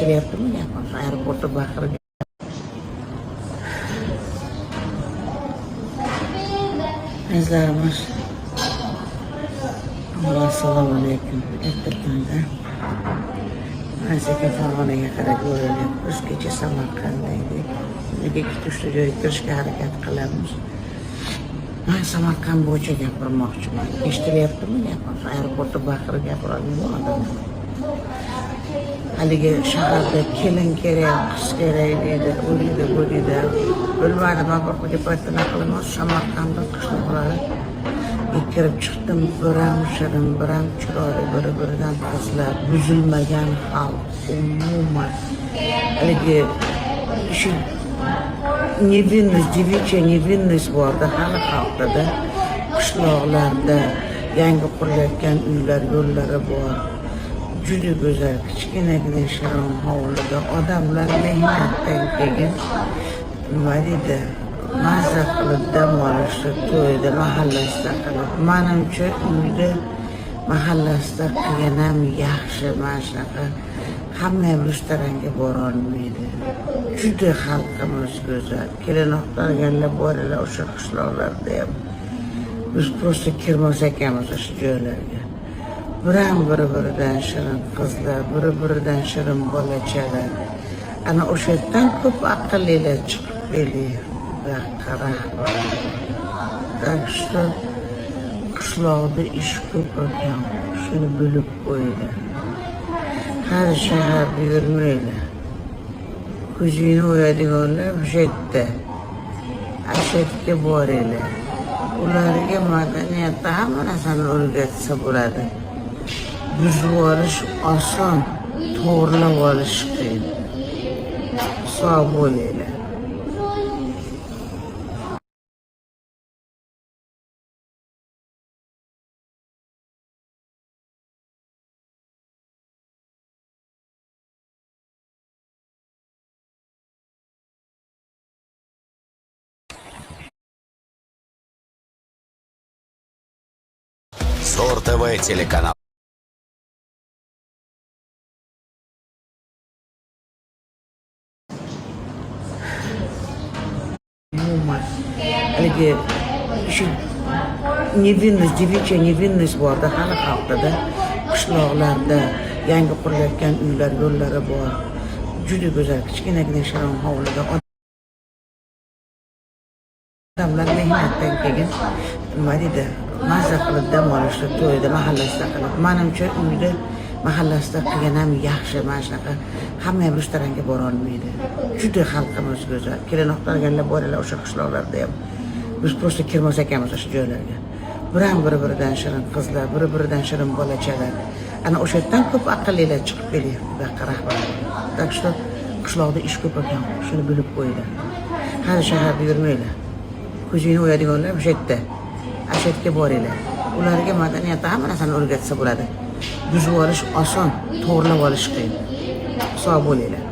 eshitilyaptimi gapim? Aeroportda baqirib azizlarimiz, assalomu alaykum. Ertaga Azizga Farg'onaga qarab yo'lalyapmiz. Kecha Samarqandda edik. Nega ikkita joyga kirishga harakat qilamiz. Men Samarqand bo'yicha gapirmoqchiman. Eshitilyaptimi gapim? Aeroportda baqirib gapirolmayman odamlar. Haligi shaharda kelin kerak, qiz kerak deydi, u deydi, bu deydi. Bilmadim, bir departament qilaman, Samarqandda qishloqlari. Kirib chiqdim, biram shirin, biram chiroyli, biri-biridan qizlar, buzilmagan xalq, umuman. Haligi shu девичья невинность borda hali xalqda, qishloqlarda yangi qurilayotgan uylar, yo'llari bor. Juda go'zal, kichkinagina shirin hovlida odamlar mehnatdan keyin nima deydi, mazza qilib dam olishdi, to'yda mahallasida qilib. Menimcha uyda mahallasida qilgan ham yaxshi. Mana shunaqa hamma ham restoranga borolmaydi. Juda xalqimiz go'zal. Kelinoqlarganlar borlar o'sha qishloqlarda ham. Biz prosta kirmas ekanmiz o'sha joylarga. Biram biri-biridan shirin qizlar, biri-biridan shirin bolachalar. Ana o'sha yerdan ko'p aqllilar chiqib keladi. Так что qishloqda ish ko'p ekan, shuni bilib qo'yinglar. Har shaharda yurmanglar. Ko'zingni o'yadiganlar o'sha yerda, ashatga boringlar. Ularga madaniyatda hamma narsani o'rgatsa bo'ladi. Buzib olish oson, to'g'rilab olish qiyin. Sog' bo'linglar. Зор ТВ телеканал. Umuman haligi shu девичья невинность borda hali xalqda, qishloqlarda yangi qurilayotgan uylar, yo'llari bor. Juda go'zal, kichkinagina shirin hovlida odamlar mehnatdan keyin nima deydi, mazza qilib dam olishdi, to'yda mahallasida qilib. Menimcha uyda mahallasida qilgan ham yaxshi. Mana shunaqa hamma ham restoranga borolmaydi. Juda xalqimiz go'zal. Kelinoqlarganlar borlar o'sha qishloqlarda ham. Biz prosta kirmas ekanmiz o'sha joylarga. Biram biri-biridan shirin qizlar, biri-biridan shirin bolachalar. Ana o'sha yerdan ko'p aqllilar chiqib keladi. Rahbar. Так что qishloqda ish ko'p ekan, shuni bilib qo'yinglar. Har shaharda yurmanglar. Ko'zingni o'yadiganlar o'sha yerda, ashatga boringlar. Ularga madaniyatda hamma narsani o'rgatsa bo'ladi. Buzib olish oson, to'g'rilab olish qiyin. Sog' bo'linglar.